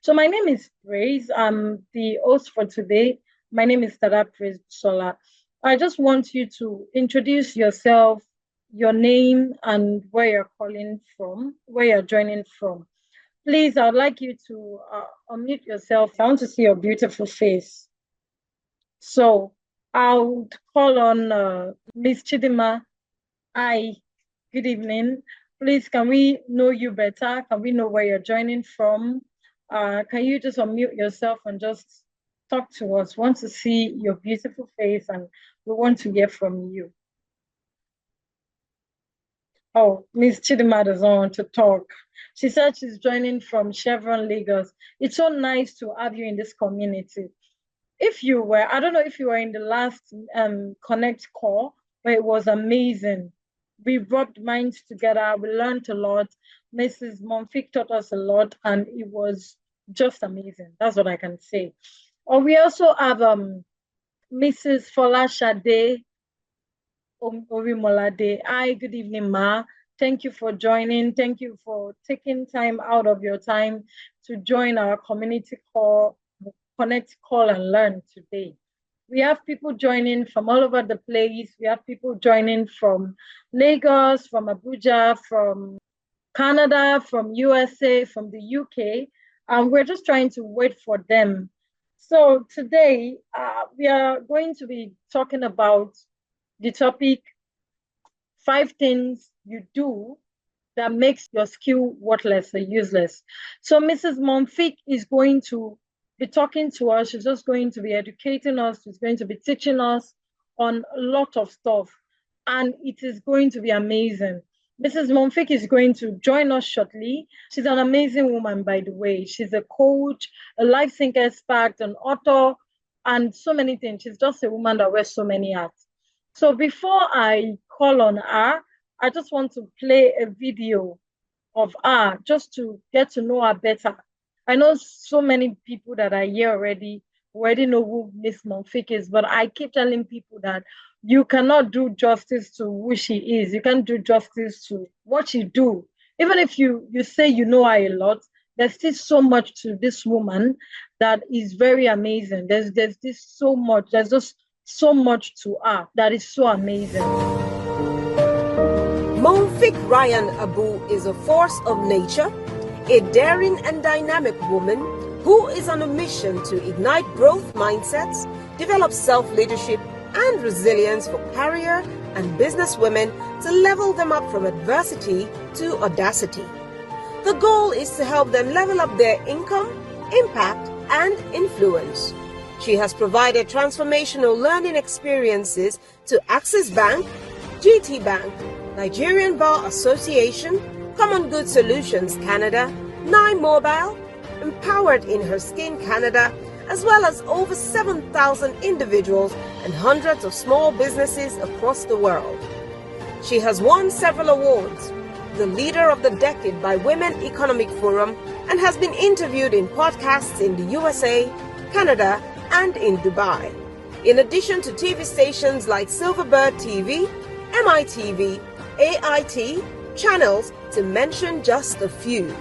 So my name is Praise. I'm the host for today. My name is Tada Praise Sola. I just want you to introduce yourself, your name, and where you're calling from, where you're joining from. Please, I'd like you to unmute yourself. I want to see your beautiful face. So I would call on Miss Chidima. Hi, good evening. Please, can we know you better? Can we know where you're joining from? Can you just unmute yourself and just talk to us? We want to see your beautiful face and we want to hear from you. Oh, Miss Chidima doesn't want to talk. She said she's joining from Chevron Lagos. It's so nice to have you in this community. If you were, I don't know if you were in the last Connect call, but it was amazing. We rubbed minds together. We learned a lot. Mrs. Mounfiq taught us a lot, and it was just amazing. That's what I can say. Or we also have Mrs. Fola Shade Orimolade. Hi, good evening, Ma. Thank you for joining. Thank you for taking time out of your time to join our community call, Connect, Call, and Learn today. We have people joining from all over the place. We have people joining from Lagos, from Abuja, from Canada, from USA, from the UK, and we're just trying to wait for them. So today we are going to be talking about the topic 5 things you do that makes your skill worthless or useless. So Mrs. Monfiq is going to be talking to us. She's just going to be educating us. She's going to be teaching us on a lot of stuff. And it is going to be amazing. Mrs. Monfiq is going to join us shortly. She's an amazing woman, by the way. She's a coach, a life sync expert, an author, and so many things. She's just a woman that wears so many hats. So before I call on her, I just want to play a video of her just to get to know her better. I know so many people that are here already know who Miss Monfiq is, but I keep telling people that you cannot do justice to who she is. You can't do justice to what she do. Even if you say you know her a lot, there's still so much to this woman that is very amazing. There's just so much to her that is so amazing. Mounfiq Raiyan Abu is a force of nature, a daring and dynamic woman who is on a mission to ignite growth mindsets, develop self-leadership and resilience for career and business women to level them up from adversity to audacity. The goal is to help them level up their income, impact, and influence. She has provided transformational learning experiences to Axis Bank, GT Bank, Nigerian Bar Association, Common Good Solutions Canada, Nine Mobile, Empowered in Her Skin Canada, as well as over 7,000 individuals and hundreds of small businesses across the world. She has won several awards, the Leader of the Decade by Women Economic Forum, and has been interviewed in podcasts in the USA, Canada, and in Dubai. In addition to TV stations like Silverbird TV, MITV, AIT, channels, to mention just a few.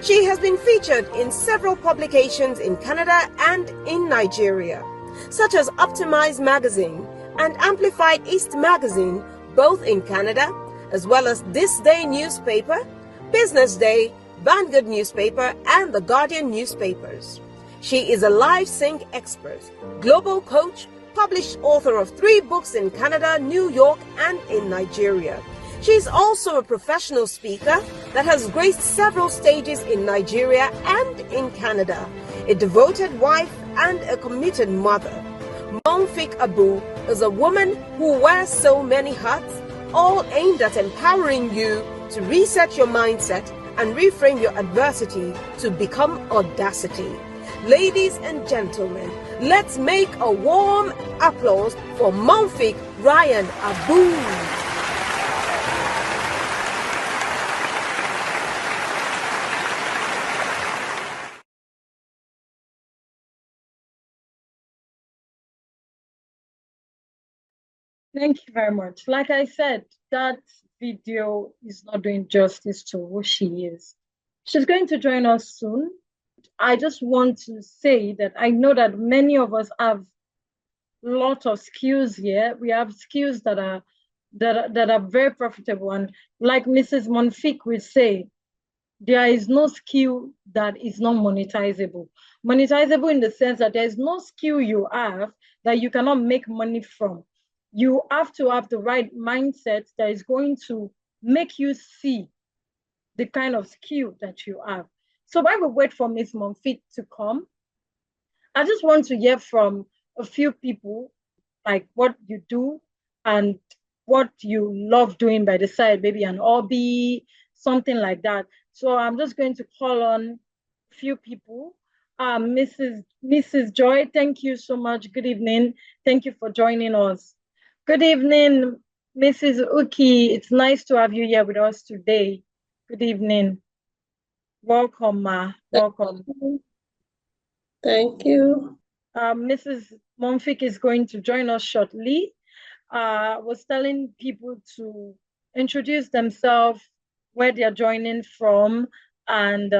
She has been featured in several publications in Canada and in Nigeria, such as Optimize Magazine and Amplified East Magazine, both in Canada, as well as This Day newspaper, Business Day, Vanguard newspaper, and The Guardian newspapers. She is a live sync expert, global coach, published author of 3 books in Canada, New York, and in Nigeria. She is also a professional speaker that has graced several stages in Nigeria and in Canada, a devoted wife and a committed mother. Mounfiq Abu is a woman who wears so many hats, all aimed at empowering you to reset your mindset and reframe your adversity to become audacity. Ladies and gentlemen, let's make a warm applause for Mounfiq Raiyan Abu. Thank you very much. Like I said, that video is not doing justice to who she is. She's going to join us soon. I just want to say that I know that many of us have lot of skills here. We have skills that are very profitable. And like Mrs. Monfiq will say, there is no skill that is not monetizable. Monetizable in the sense that there is no skill you have that you cannot make money from. You have to have the right mindset that is going to make you see the kind of skill that you have. So while we wait for Miss Monfit to come, I just want to hear from a few people, like what you do and what you love doing by the side, maybe an hobby, something like that. So I'm just going to call on a few people. Mrs. Joy, thank you so much. Good evening. Thank you for joining us. Good evening, Mrs. Uki. It's nice to have you here with us today. Good evening. Welcome, Ma. Welcome. Thank you. Mrs. Monfik is going to join us shortly. Was telling people to introduce themselves, where they are joining from, and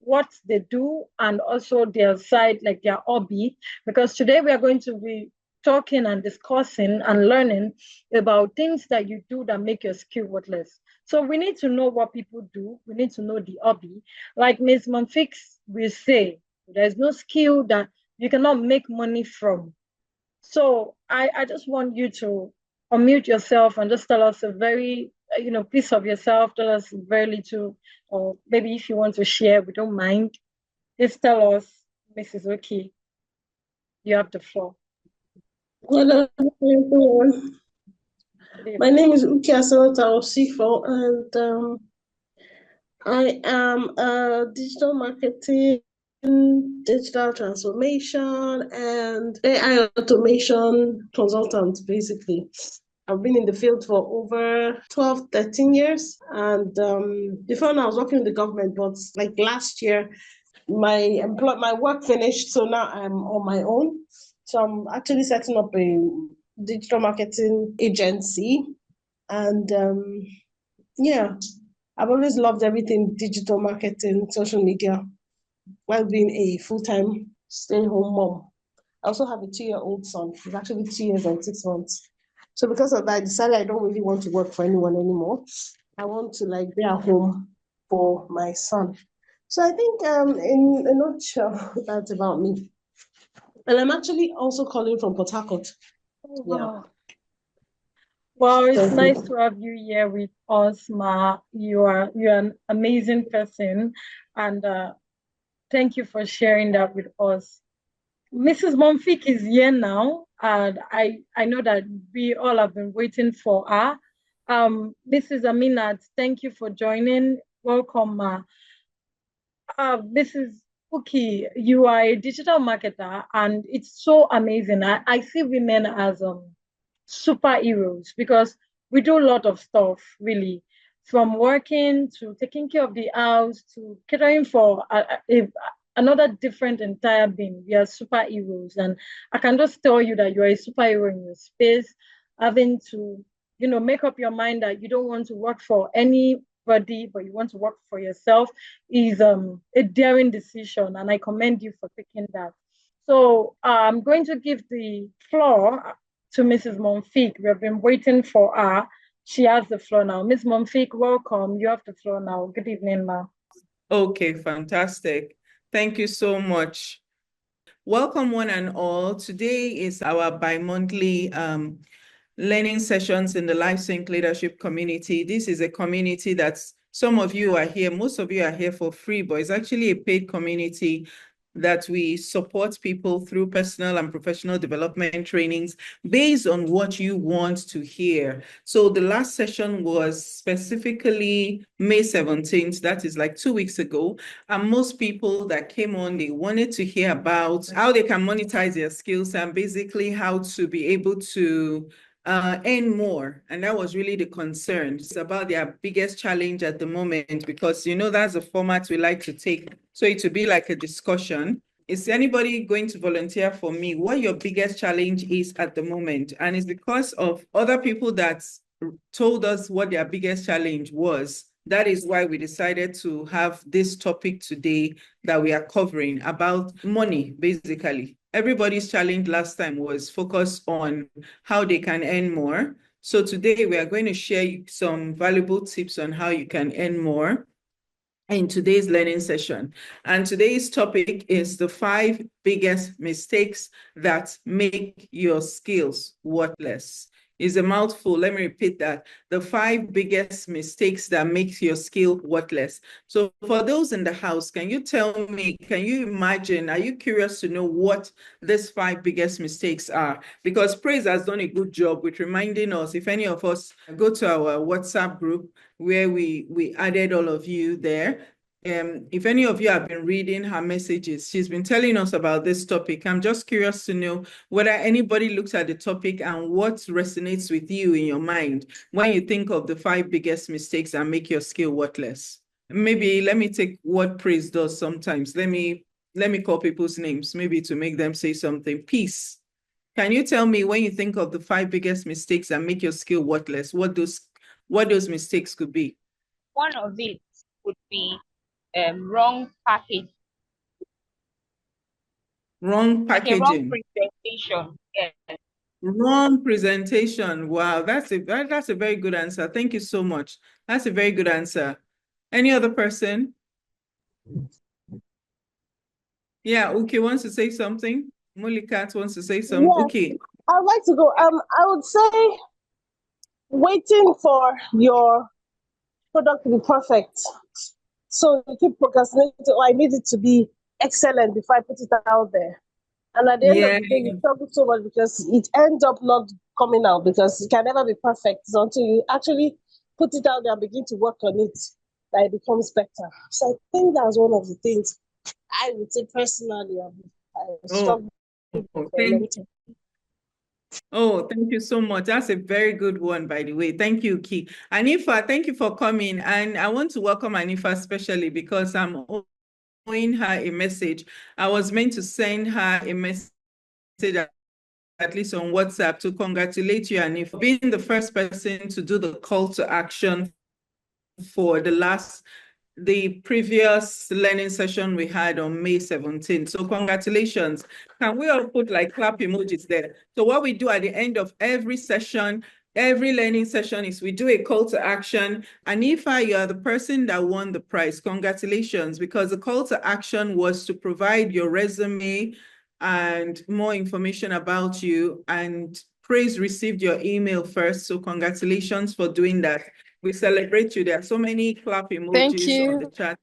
what they do, and also their side, like their hobby. Because today we are going to be talking and discussing and learning about things that you do that make your skill worthless. So we need to know what people do. We need to know the hobby. Like Ms. Monfix will say, there's no skill that you cannot make money from. So I just want you to unmute yourself and just tell us a very, piece of yourself. Tell us very little, or maybe if you want to share, we don't mind. Just tell us, Mrs. Oki. You have the floor. Hello, everyone. My name is Uki Asanota Osifo, and I am a digital marketing, digital transformation, and AI automation consultant, basically. I've been in the field for over 12, 13 years. And before now, I was working with the government, but like last year, my work finished, so now I'm on my own. So I'm actually setting up a digital marketing agency. And yeah, I've always loved everything digital marketing, social media, while being a full-time stay-home mom. I also have a 2-year-old son. He's actually 2 years and 6 months. So because of that, I decided I don't really want to work for anyone anymore. I want to be at home for my son. So I think in a nutshell, that's about me. And I'm actually also calling from Port Harcourt. Oh, wow. Well, it's Thank nice you. to have you here with us, Ma. You're an amazing person, and thank you for sharing that with us. Mrs. Monfik is here now, and I know that we all have been waiting for her. Mrs. Aminat, thank you for joining. Welcome, Ma. Mrs. Uki, you are a digital marketer, and it's so amazing. I see women as superheroes because we do a lot of stuff, really, from working to taking care of the house to catering for another different entire being. We are superheroes, and I can just tell you that you're a superhero in your space, having to, make up your mind that you don't want to work for anybody, but you want to work for yourself is a daring decision, and I commend you for taking that. So I'm going to give the floor to Mrs. Monfik. We have been waiting for her. She has the floor now. Ms. Monfik, welcome. You have the floor now. Good evening, ma. Okay, fantastic. Thank you so much. Welcome one and all. Today is our bi-monthly learning sessions in the LifeSync Leadership Community. This is a community that's some of you are here, most of you are here for free, but it's actually a paid community that we support people through personal and professional development trainings based on what you want to hear. So the last session was specifically May 17th, that is like 2 weeks ago. And most people that came on, they wanted to hear about how they can monetize their skills and basically how to be able to earn more. And that was really the concern. It's about their biggest challenge at the moment, because that's the format we like to take. So it would be like a discussion. Is anybody going to volunteer for me what your biggest challenge is at the moment? And it's because of other people that told us what their biggest challenge was That is why we decided to have this topic today that we are covering about money, basically. Everybody's challenge last time was focused on how they can earn more. So today we are going to share some valuable tips on how you can earn more in today's learning session. And today's topic is the 5 biggest mistakes that make your skills worthless. Is a mouthful. Let me repeat that. The 5 biggest mistakes that make your skill worthless. So for those in the house, can you tell me, can you imagine, are you curious to know what these 5 biggest mistakes are? Because Praise has done a good job with reminding us, if any of us go to our WhatsApp group where we added all of you there, if any of you have been reading her messages, she's been telling us about this topic. I'm just curious to know whether anybody looks at the topic and what resonates with you in your mind when you think of the 5 biggest mistakes that make your skill worthless. Maybe let me take what Praise does sometimes. Let me call people's names, maybe to make them say something. Peace. Can you tell me when you think of the 5 biggest mistakes that make your skill worthless, what those mistakes could be? One of it would be wrong package. Wrong packaging. Like a wrong presentation. Yeah. Wrong presentation. Wow, that's a very good answer. Thank you so much. That's a very good answer. Any other person? Yeah, Uki wants to say something. Mulikat wants to say something. Yeah, Okay. I'd like to go. I would say waiting for your product to be perfect. So you keep procrastinating. Oh, I need it to be excellent before I put it out there. And at the end of the day, you struggle so much because it ends up not coming out because it can never be perfect until you actually put it out there and begin to work on it, that it becomes better. So I think that's one of the things I would say personally. I struggle for a long time. Oh, thank you so much. That's a very good one, by the way. Thank you, Ki. Anifa, thank you for coming. And I want to welcome Anifa especially because I'm owing her a message. I was meant to send her a message at least on WhatsApp to congratulate you, Anifa, for being the first person to do the call to action for the previous learning session we had on May 17th. So congratulations. Can we all put like clap emojis there? So what we do at the end of every session, every learning session, is we do a call to action. And if you are the person that won the prize, congratulations, because the call to action was to provide your resume and more information about you. And Praise received your email first. So congratulations for doing that. We celebrate you. There are so many clap emojis on the chat.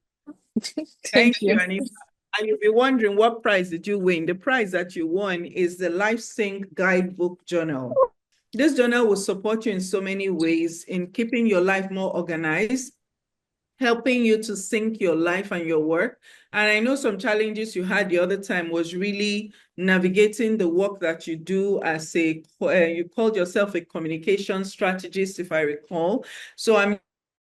Thank you, Anita. And you'll be wondering, what prize did you win? The prize that you won is the LifeSync Guidebook Journal. This journal will support you in so many ways in keeping your life more organized, helping you to sync your life and your work. And I know some challenges you had the other time was really navigating the work that you do as you called yourself a communication strategist, if I recall. So I'm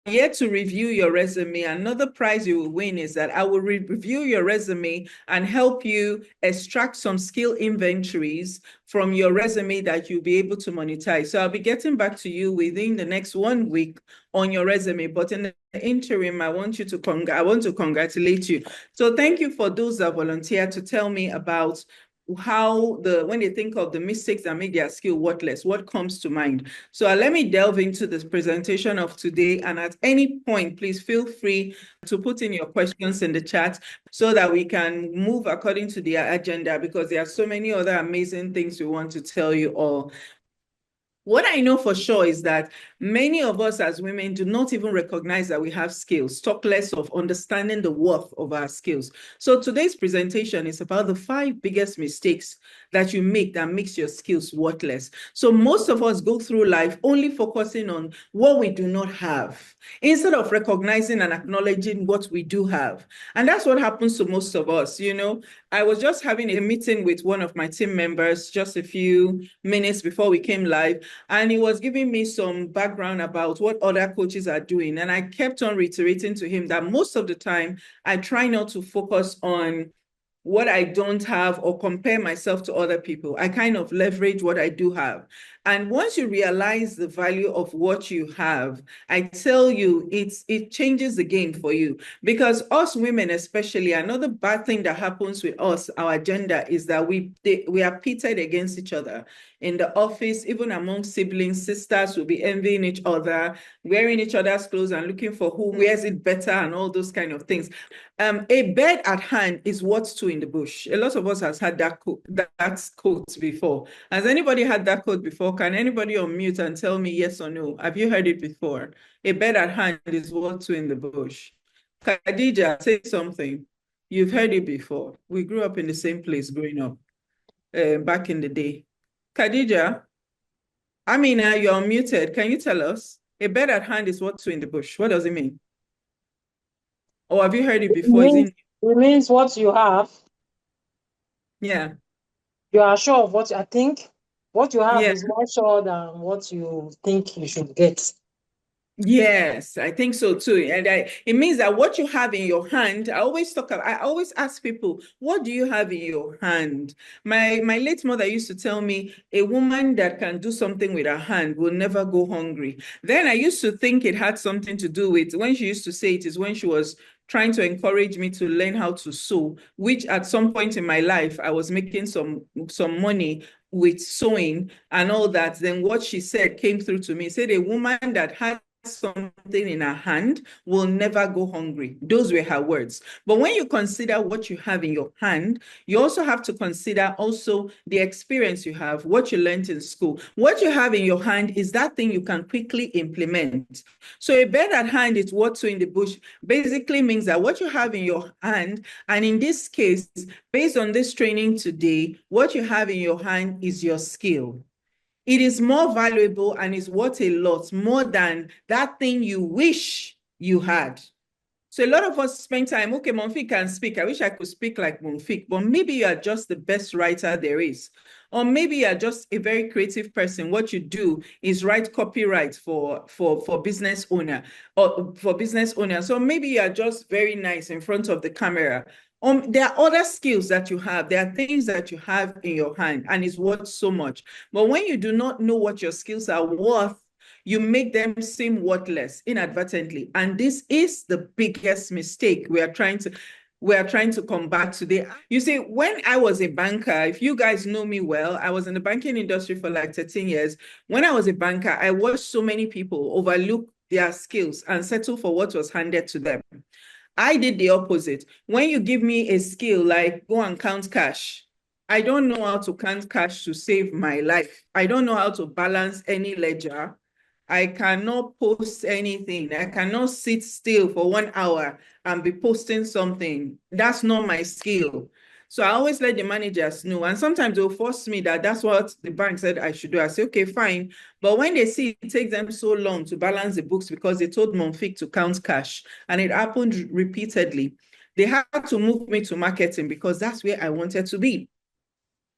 here to review your resume. Another prize you will win is that I will review your resume and help you extract some skill inventories from your resume that you'll be able to monetize. So I'll be getting back to you within the next 1 week on your resume. But in the interim, I want to congratulate you. So thank you for those that volunteered to tell me about how when they think of the mistakes that make their skill worthless, what comes to mind. So let me delve into this presentation of today. And at any point, please feel free to put in your questions in the chat so that we can move according to the agenda, because there are so many other amazing things we want to tell you all. What I know for sure is that many of us as women do not even recognize that we have skills, talk less of understanding the worth of our skills. So today's presentation is about the 5 biggest mistakes that you make that makes your skills worthless. So most of us go through life only focusing on what we do not have, instead of recognizing and acknowledging what we do have. And that's what happens to most of us. You know, I was just having a meeting with one of my team members just a few minutes before we came live, and he was giving me some background about what other coaches are doing. And I kept on reiterating to him that most of the time, I try not to focus on what I don't have or compare myself to other people. I kind of leverage what I do have. And once you realize the value of what you have, I tell you, it changes the game for you. Because us women, especially, another bad thing that happens with us, our gender, is that we are pitted against each other. In the office, even among siblings, sisters will be envying each other, wearing each other's clothes and looking for who wears it better and all those kind of things. A bird at hand is worth two in the bush. A lot of us has had that quote before. Has anybody had that quote before? Can anybody unmute and tell me yes or no? Have you heard it before? A bird at hand is worth two in the bush. Khadija, say something. You've heard it before. We grew up in the same place growing up back in the day. Khadija, Amina, you're unmuted. Can you tell us? A bird at hand is worth two in the bush. What does it mean? Or have you heard it before? It means what you have. Yeah. You are sure of what I think. What you have Yeah. is more sure than what you think you should get. Yes, I think so too. And it means that what you have in your hand, I always ask people, what do you have in your hand? My late mother used to tell me, a woman that can do something with her hand will never go hungry. Then I used to think it had something to do with, when she used to say it, is when she was trying to encourage me to learn how to sew, which at some point in my life, I was making some money with sewing and all that. Then what she said came through to me, said a woman that has something in her hand will never go hungry. Those were her words. But when you consider what you have in your hand, you also have to consider also the experience you have, what you learned in school. What you have in your hand is that thing you can quickly implement. So a bird at hand is what two in the bush basically means that what you have in your hand, and in this case, based on this training today, what you have in your hand is your skill. It is more valuable and is worth a lot more than that thing you wish you had. So a lot of us spend time, okay, Monfiq can speak. I wish I could speak like Monfiq, but maybe you are just the best writer there is. Or maybe you are just a very creative person. What you do is write copyright for business owner or for business owners. So maybe you are just very nice in front of the camera. There are other skills that you have. There are things that you have in your hand and it's worth so much. But when you do not know what your skills are worth, you make them seem worthless inadvertently. And this is the biggest mistake we are trying to combat today. You see, when I was a banker, if you guys know me well, I was in the banking industry for like 13 years. When I was a banker, I watched so many people overlook their skills and settle for what was handed to them. I did the opposite. When you give me a skill like go and count cash, I don't know how to count cash to save my life. I don't know how to balance any ledger. I cannot post anything. I cannot sit still for 1 hour and be posting something. That's not my skill. So I always let the managers know. And sometimes they'll force me that's what the bank said I should do. I say, okay, fine. But when they see it takes them so long to balance the books because they told Mounfiq to count cash, and it happened repeatedly, they had to move me to marketing because that's where I wanted to be.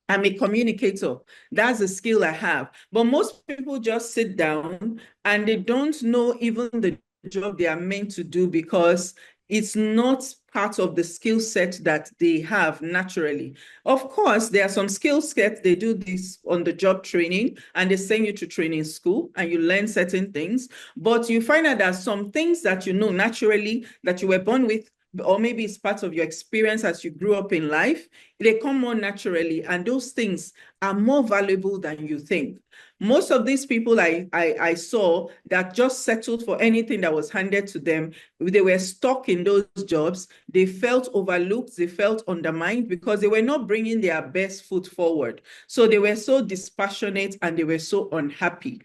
I'm a communicator. That's a skill I have. But most people just sit down and they don't know even the job they are meant to do because it's not part of the skill set that they have naturally. Of course, there are some skill sets, they do this on the job training and they send you to training school and you learn certain things, but you find out that some things that you know naturally that you were born with, or maybe it's part of your experience as you grew up in life, they come more naturally, and those things are more valuable than you think. Most of these people I saw that just settled for anything that was handed to them, they were stuck in those jobs, they felt overlooked, they felt undermined because they were not bringing their best foot forward. So they were so dispassionate and they were so unhappy.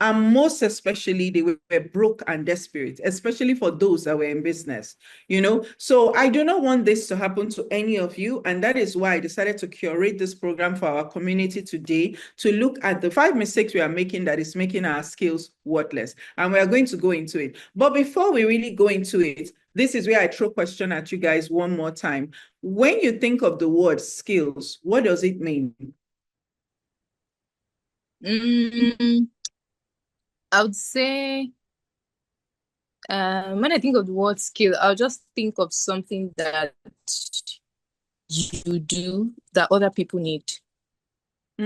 And most especially, they were broke and desperate, especially for those that were in business, So I do not want this to happen to any of you. And that is why I decided to curate this program for our community today to look at the 5 mistakes we are making that is making our skills worthless. And we are going to go into it. But before we really go into it, this is where I throw a question at you guys one more time. When you think of the word skills, what does it mean? I would say when I think of the word skill, I'll just think of something that you do that other people need.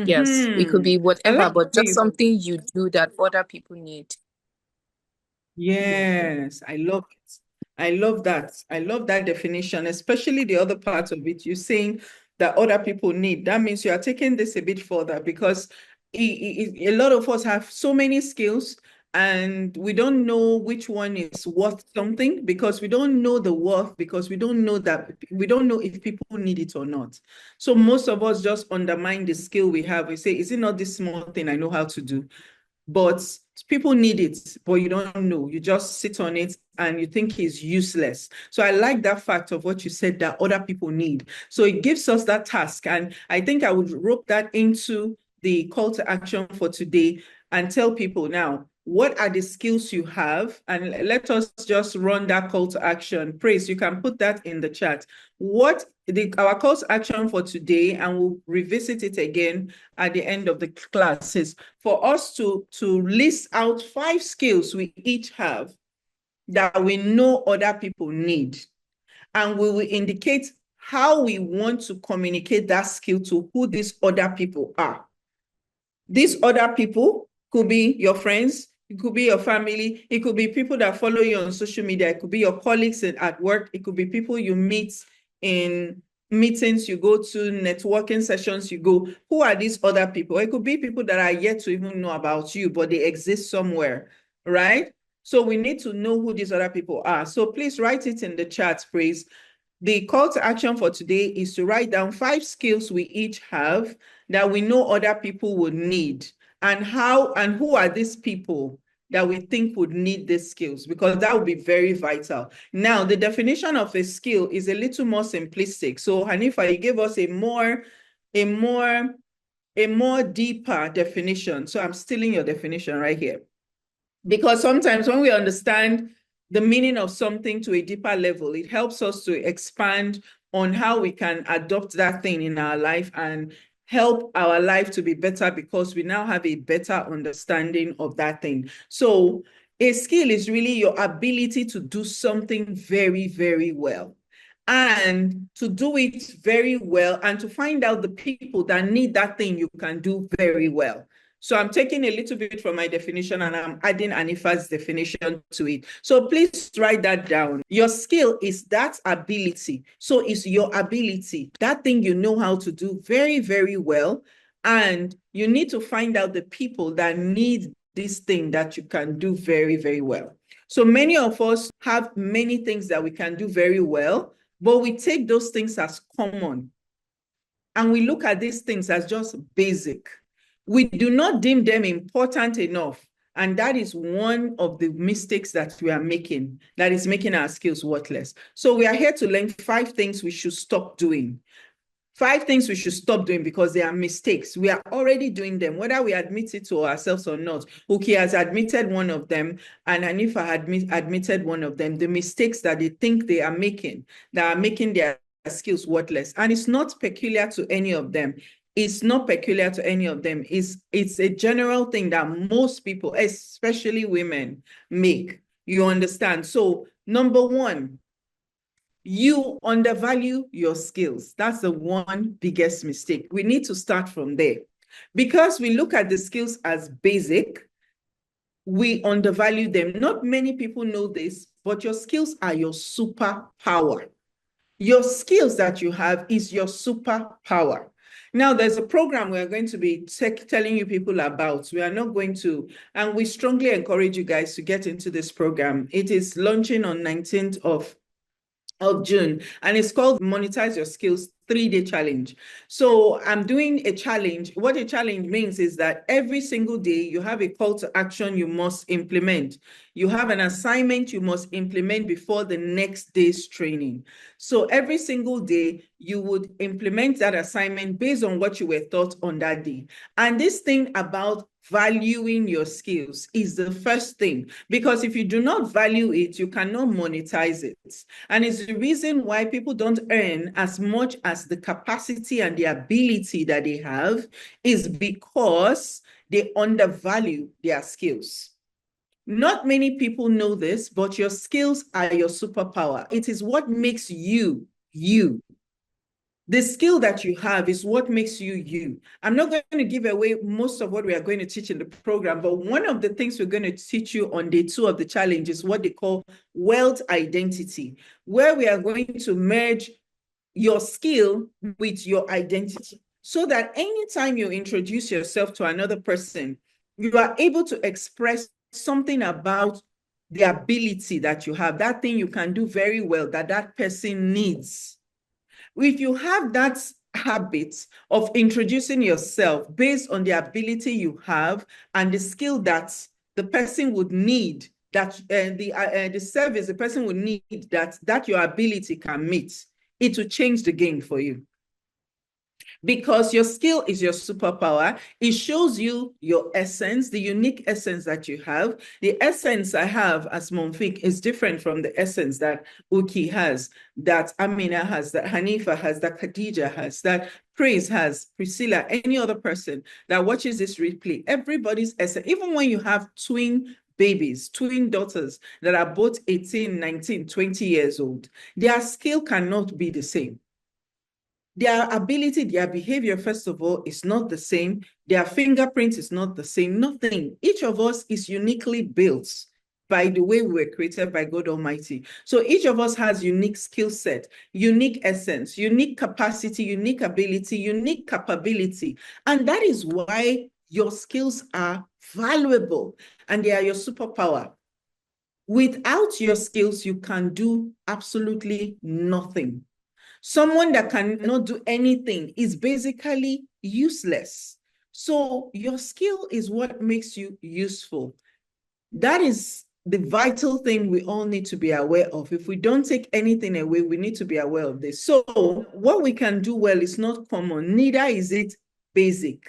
Yes, it could be I whatever, like but the way just you. something you do that other people need. Yes, I love it. I love that. I love that definition, especially the other part of it. You're saying that other people need. That means you are taking this a bit further because a lot of us have so many skills and we don't know which one is worth something because we don't know the worth because we don't know if people need it or not. So most of us just undermine the skill we have. We say, is it not this small thing I know how to do? But people need it, but you don't know. You just sit on it and you think it's useless. So I like that fact of what you said that other people need. So it gives us that task. And I think I would rope that into the call to action for today and tell people now, what are the skills you have? And let us just run that call to action. Praise, you can put that in the chat. Our call to action for today, and we'll revisit it again at the end of the class, is for us to list out 5 skills we each have that we know other people need. And we will indicate how we want to communicate that skill to who these other people are. These other people could be your friends, it could be your family, it could be people that follow you on social media, it could be your colleagues at work, it could be people you meet in meetings you go to, networking sessions you go. Who are these other people? It could be people that are yet to even know about you, but they exist somewhere, right? So we need to know who these other people are. So please write it in the chat, please. The call to action for today is to write down 5 skills we each have that we know other people would need, and who are these people that we think would need these skills, because that would be very vital. Now, the definition of a skill is a little more simplistic. So Hanifa, you gave us a more deeper definition. So I'm stealing your definition right here. Because sometimes when we understand the meaning of something to a deeper level, it helps us to expand on how we can adopt that thing in our life and help our life to be better because we now have a better understanding of that thing. So a skill is really your ability to do something very, very well. And to do it very well and to find out the people that need that thing you can do very well. So I'm taking a little bit from my definition and I'm adding Anifa's definition to it. So please write that down. Your skill is that ability. So it's your ability, that thing you know how to do very, very well. And you need to find out the people that need this thing that you can do very, very well. So many of us have many things that we can do very well, but we take those things as common. And we look at these things as just basic. We do not deem them important enough. And that is one of the mistakes that we are making, that is making our skills worthless. So we are here to learn 5 things we should stop doing. 5 things we should stop doing because they are mistakes. We are already doing them, whether we admit it to ourselves or not. Uki has admitted one of them, and Hanifa admitted one of them, the mistakes that they think they are making, that are making their skills worthless. And it's not peculiar to any of them. It's not peculiar to any of them. It's a general thing that most people, especially women, make. You understand? So, number 1, you undervalue your skills. That's the one biggest mistake. We need to start from there. Because we look at the skills as basic, we undervalue them. Not many people know this, but your skills are your superpower. Your skills that you have is your superpower. Now, there's a program we're going to be telling you people about. We are not going to, and we strongly encourage you guys to get into this program. It is launching on 19th of June, and it's called Monetize Your Skills 3-day challenge. So I'm doing a challenge. What a challenge means is that every single day you have a call to action you must implement. You have an assignment you must implement before the next day's training. So every single day you would implement that assignment based on what you were taught on that day. And this thing about valuing your skills is the first thing, because if you do not value it, you cannot monetize it. And it's the reason why people don't earn as much as the capacity and the ability that they have, is because they undervalue their skills. Not many people know this, but your skills are your superpower. It is what makes you, you. The skill that you have is what makes you you. I'm not going to give away most of what we are going to teach in the program, but one of the things we're going to teach you on day 2 of the challenge is what they call wealth identity, where we are going to merge your skill with your identity, so that anytime you introduce yourself to another person, you are able to express something about the ability that you have, that thing you can do very well that that person needs. If you have that habit of introducing yourself based on the ability you have and the skill that the person would need, that the service the person would need, that your ability can meet, it will change the game for you. Because your skill is your superpower. It shows you your essence, the unique essence that you have. The essence I have as Mounfiq is different from the essence that Uki has, that Amina has, that Hanifa has, that Khadija has, that Praise has, Priscilla, any other person that watches this replay. Everybody's essence, even when you have twin babies, twin daughters that are both 18, 19, 20 years old, their skill cannot be the same. Their ability, their behavior, first of all, is not the same. Their fingerprint is not the same. Nothing. Each of us is uniquely built by the way we were created by God Almighty. So each of us has unique skill set, unique essence, unique capacity, unique ability, unique capability. And that is why your skills are valuable and they are your superpower. Without your skills, you can do absolutely nothing. Someone that cannot do anything is basically useless. So your skill is what makes you useful. That is the vital thing we all need to be aware of. If we don't take anything away, we need to be aware of this. So what we can do well is not common, neither is it basic.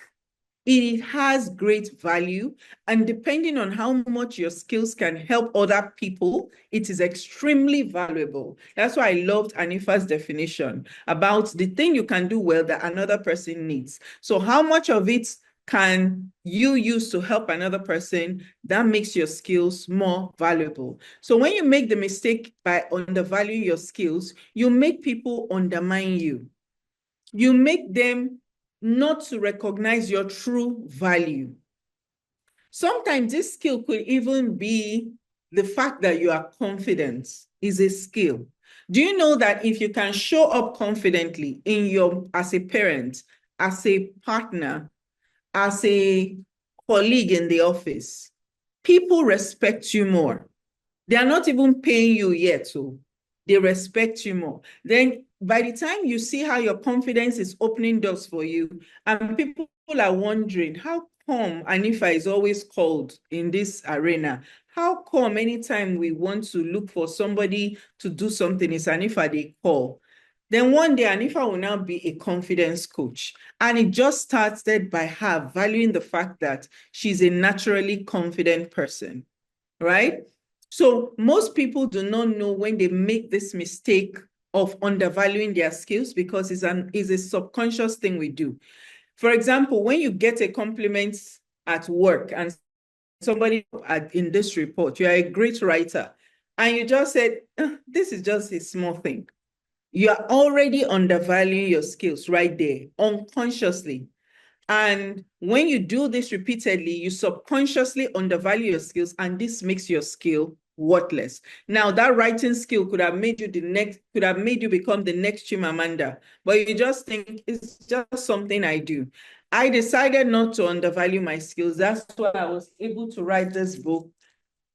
It has great value, and depending on how much your skills can help other people, it is extremely valuable. That's why I loved Anifa's definition about the thing you can do well that another person needs. So how much of it can you use to help another person? That makes your skills more valuable. So when you make the mistake by undervaluing your skills, you make people undermine you. You make them not to recognize your true value. Sometimes this skill could even be the fact that you are confident is a skill. Do you know that if you can show up confidently as a parent, as a partner, as a colleague in the office, people respect you more. They are not even paying you yet, so they respect you more. Then by the time you see how your confidence is opening doors for you, and people are wondering, how come Anifa is always called in this arena? How come anytime we want to look for somebody to do something, it's Anifa they call? Then one day, Anifa will now be a confidence coach. And it just started by her valuing the fact that she's a naturally confident person, right? So most people do not know when they make this mistake of undervaluing their skills, because it's a subconscious thing we do. For example, when you get a compliment at work and somebody in this report, you are a great writer, and you just said, this is just a small thing. You are already undervaluing your skills right there, unconsciously. And when you do this repeatedly, you subconsciously undervalue your skills, and this makes your skill worthless. Now, that writing skill could have made you become the next Chimamanda, but you just think it's just something I do. I decided not to undervalue my skills. That's why I was able to write this book,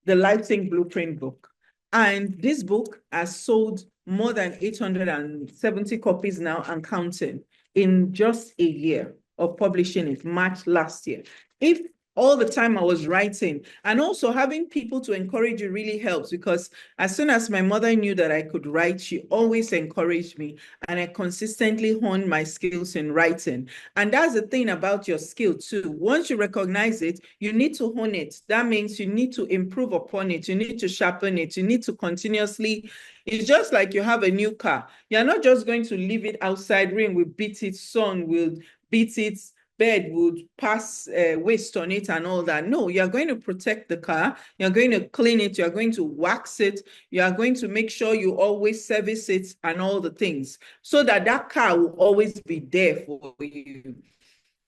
the Lighting Blueprint book. And this book has sold more than 870 copies now and counting in just a year of publishing it, March last year. If all the time I was writing, and also having people to encourage you really helps, because as soon as my mother knew that I could write, she always encouraged me, and I consistently honed my skills in writing. And that's the thing about your skill too. Once you recognize it, you need to hone it. That means you need to improve upon it. You need to sharpen it. You need to continuously. It's just like you have a new car. You're not just going to leave it outside, rain will beat it, sun will beat it, bird would pass waste on it and all that. No, you're going to protect the car. You're going to clean it. You're going to wax it. You are going to make sure you always service it and all the things so that that car will always be there for you.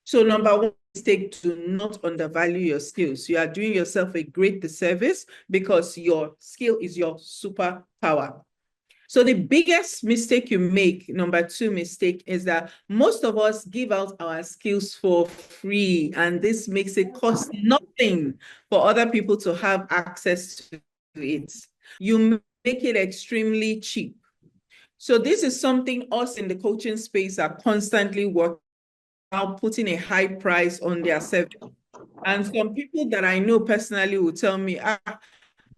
So number one mistake, to not undervalue your skills. You are doing yourself a great disservice because your skill is your superpower. So the biggest mistake you make, number two mistake, is that most of us give out our skills for free, and this makes it cost nothing for other people to have access to it. You make it extremely cheap. So this is something us in the coaching space are constantly working on, putting a high price on their service. And some people that I know personally will tell me,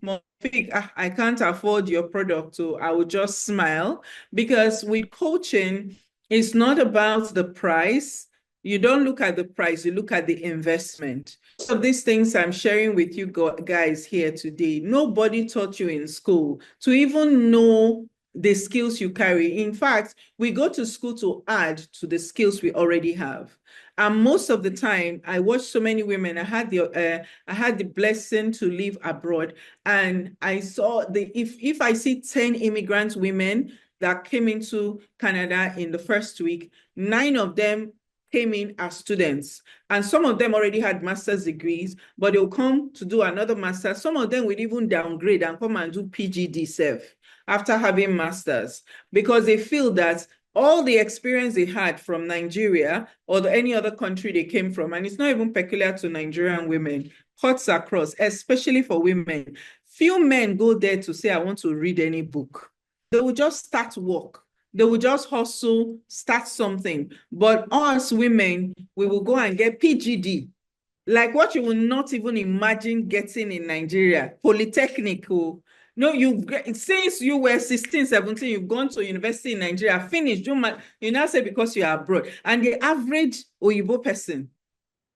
Mounfiq, I can't afford your product, so I will just smile, because with coaching, it's not about the price. You don't look at the price, you look at the investment. So these things I'm sharing with you guys here today, nobody taught you in school to even know the skills you carry. In fact, we go to school to add to the skills we already have. And most of the time, I watch so many women. I had the blessing to live abroad, and I saw if I see 10 immigrant women that came into Canada in the first week, 9 of them came in as students, and some of them already had master's degrees, but they'll come to do another master. Some of them would even downgrade and come and do PGD self after having masters, because they feel that all the experience they had from Nigeria or any other country they came from, and it's not even peculiar to Nigerian women, cuts across, especially for women. Few men go there to say, I want to read any book. They will just start work. They will just hustle, start something. But us women, we will go and get PGD, like what you will not even imagine getting in Nigeria, Polytechnic. No, since you were 16, 17, you've gone to university in Nigeria, finished, you now say because you are abroad. And the average Oyibo person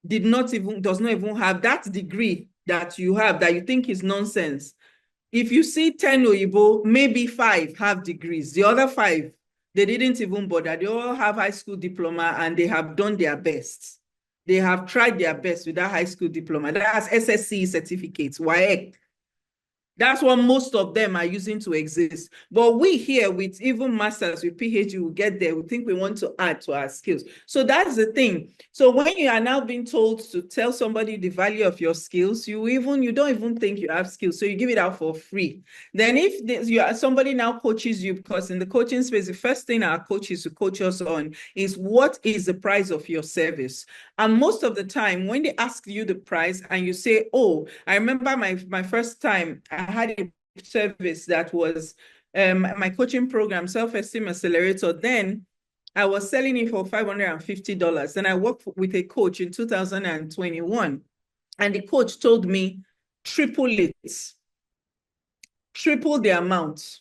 does not even have that degree that you have, that you think is nonsense. If you see 10 Oyibo, maybe 5 have degrees. The other 5, they didn't even bother. They all have high school diploma and they have done their best. They have tried their best with that high school diploma. That's SSC certificates, WAEC. That's what most of them are using to exist. But we here with even masters, with PhD, we get there. We think we want to add to our skills. So that's the thing. So when you are now being told to tell somebody the value of your skills, you don't even think you have skills. So you give it out for free. Then if somebody now coaches you, because in the coaching space, the first thing our coaches to coach us on is what is the price of your service. And most of the time, when they ask you the price and you say, oh, I remember my first time, I had a service that was my coaching program, Self-Esteem Accelerator. Then I was selling it for $550. Then I worked with a coach in 2021. And the coach told me, triple it, triple the amount.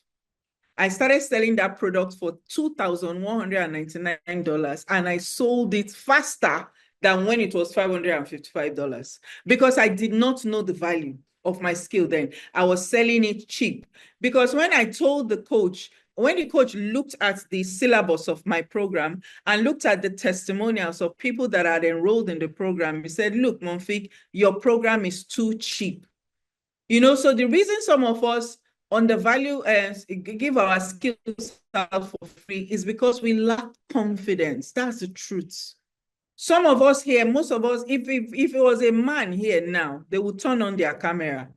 I started selling that product for $2,199, and I sold it faster than when it was $555, because I did not know the value of my skill then. I was selling it cheap, because when I told the coach, when the coach looked at the syllabus of my program and looked at the testimonials of people that had enrolled in the program, he said, look, Mounfiq, your program is too cheap. So the reason some of us undervalue and give our skills out for free is because we lack confidence. That's the truth. Some of us here, most of us, if it was a man here now, they would turn on their camera.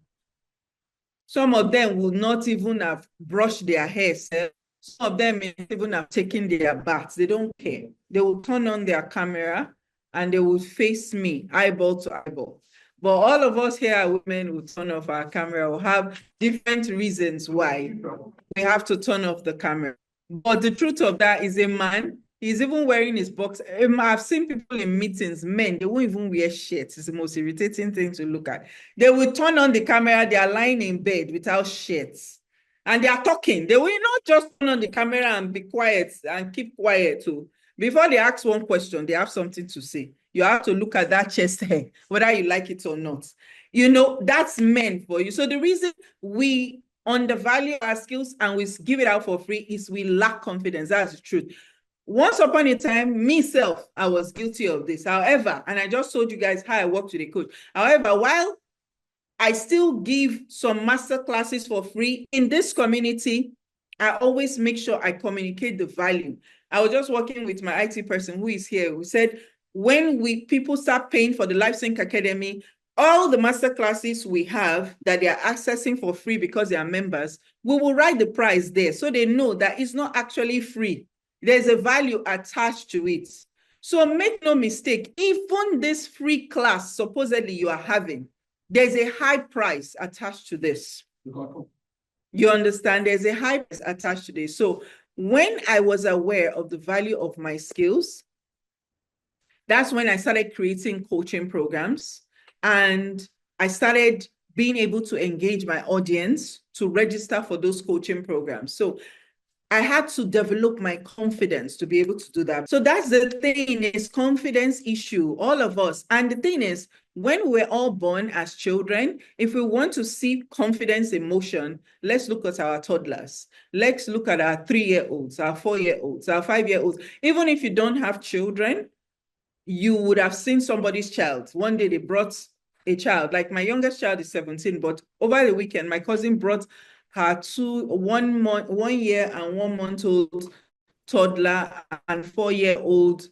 Some of them would not even have brushed their hair. Some of them may even have taken their baths. They don't care. They will turn on their camera and they will face me eyeball to eyeball. But all of us here are women who turn off our camera, will have different reasons why we have to turn off the camera. But the truth of that is, a man, he's even wearing his box. I've seen people in meetings, men, they won't even wear shirts. It's the most irritating thing to look at. They will turn on the camera, they are lying in bed without shirts. And they are talking. They will not just turn on the camera and be quiet and keep quiet too. Before they ask one question, they have something to say. You have to look at that chest hair, whether you like it or not. That's meant for you. So the reason we undervalue our skills and we give it out for free is we lack confidence. That's the truth. Once upon a time, myself, I was guilty of this. However, and I just told you guys how I worked with a coach. However, while I still give some master classes for free in this community, I always make sure I communicate the value. I was just working with my IT person who is here, who said, when people start paying for the LifeSync Academy, all the master classes we have that they are accessing for free because they are members, we will write the price there so they know that it's not actually free. There's a value attached to it. So make no mistake, even this free class supposedly you are having, there's a high price attached to this. You understand? There's a high price attached to this. So when I was aware of the value of my skills, that's when I started creating coaching programs, and I started being able to engage my audience to register for those coaching programs. So I had to develop my confidence to be able to do that. So that's the thing, is confidence issue, all of us. And the thing is, when we're all born as children, if we want to see confidence in motion, let's look at our toddlers. Let's look at our 3-year-olds, our 4-year-olds, our 5-year-olds. Even if you don't have children, you would have seen somebody's child. One day they brought a child, like my youngest child is 17, but over the weekend, my cousin brought her 1 year and 1 month old toddler and 4-year-old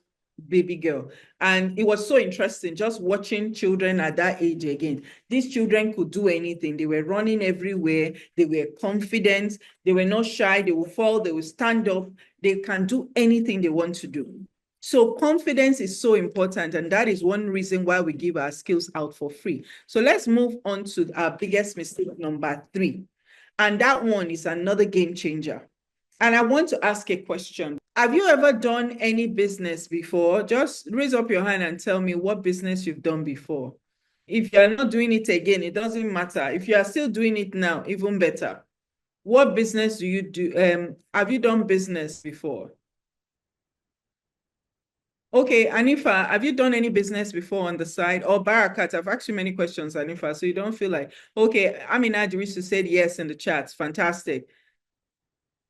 baby girl. And it was so interesting just watching children at that age again. These children could do anything. They were running everywhere. They were confident. They were not shy. They would fall. They would stand up. They can do anything they want to do. So confidence is so important, and that is one reason why we give our skills out for free. So let's move on to our biggest mistake, number 3. And that one is another game changer. And I want to ask a question. Have you ever done any business before? Just raise up your hand and tell me what business you've done before. If you're not doing it again, it doesn't matter. If you are still doing it now, even better. What business do you do? Have you done business before? Okay, Anifa, have you done any business before on the side? Or Barakat, I've asked you many questions, Anifa, so you don't feel like, okay, Amina Idrisu said yes in the chat. Fantastic.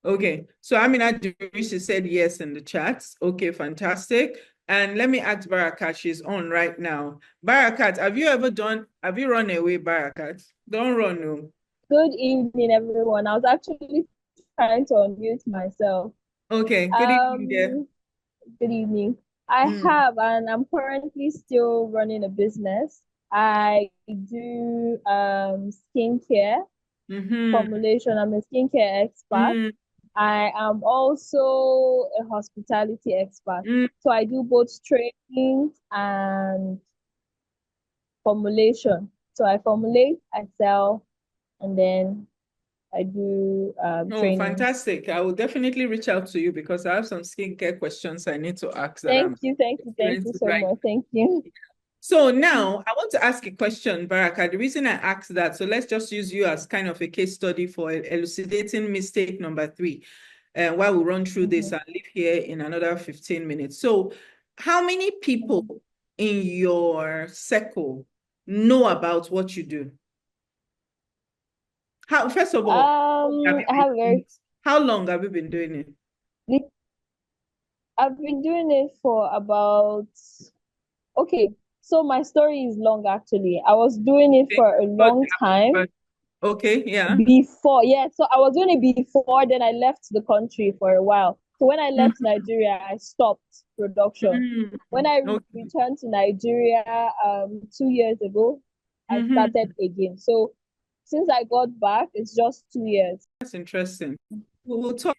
Okay, so Amina Idrisu said yes in the chat. Okay, fantastic. And let me ask Barakat, she's on right now. Barakat, have you run away, Barakat? Don't run, no. Good evening, everyone. I was actually trying to unmute myself. Okay, good evening, dear. Good evening. I have, and I'm currently still running a business. I do skincare formulation. I'm a skincare expert. I am also a hospitality expert. So I do both training and formulation. So I formulate, I sell, and then I do training. Fantastic. I will definitely reach out to you because I have some skincare questions I need to ask. Thank you so much. Thank you. So now I want to ask a question, Baraka. The reason I asked that, so let's just use you as kind of a case study for elucidating mistake number 3. While we run through this, I'll leave here in another 15 minutes. So how many people in your circle know about what you do? First of all, how long have you been doing it? I've been doing it for about, so my story is long actually. I was doing it for a long time. Okay, yeah. So I was doing it before, then I left the country for a while. So when I left Nigeria, I stopped production. When I returned to Nigeria 2 years ago, I started again. So since I got back, it's just 2 years. That's interesting. We'll talk.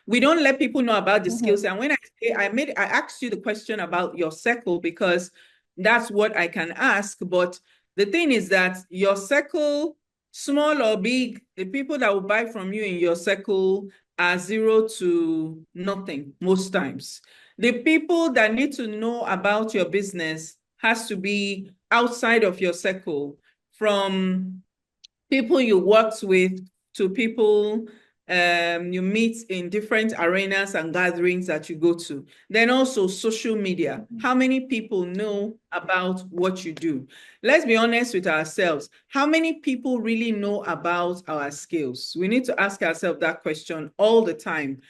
We don't let people know about the skills. And when I say I asked you the question about your circle because that's what I can ask. But the thing is that your circle, small or big, the people that will buy from you in your circle are 0 to nothing most times. The people that need to know about your business has to be outside of your circle, from people you worked with to people you meet in different arenas and gatherings that you go to. Then also social media. How many people know about what you do? Let's be honest with ourselves. How many people really know about our skills? We need to ask ourselves that question all the time.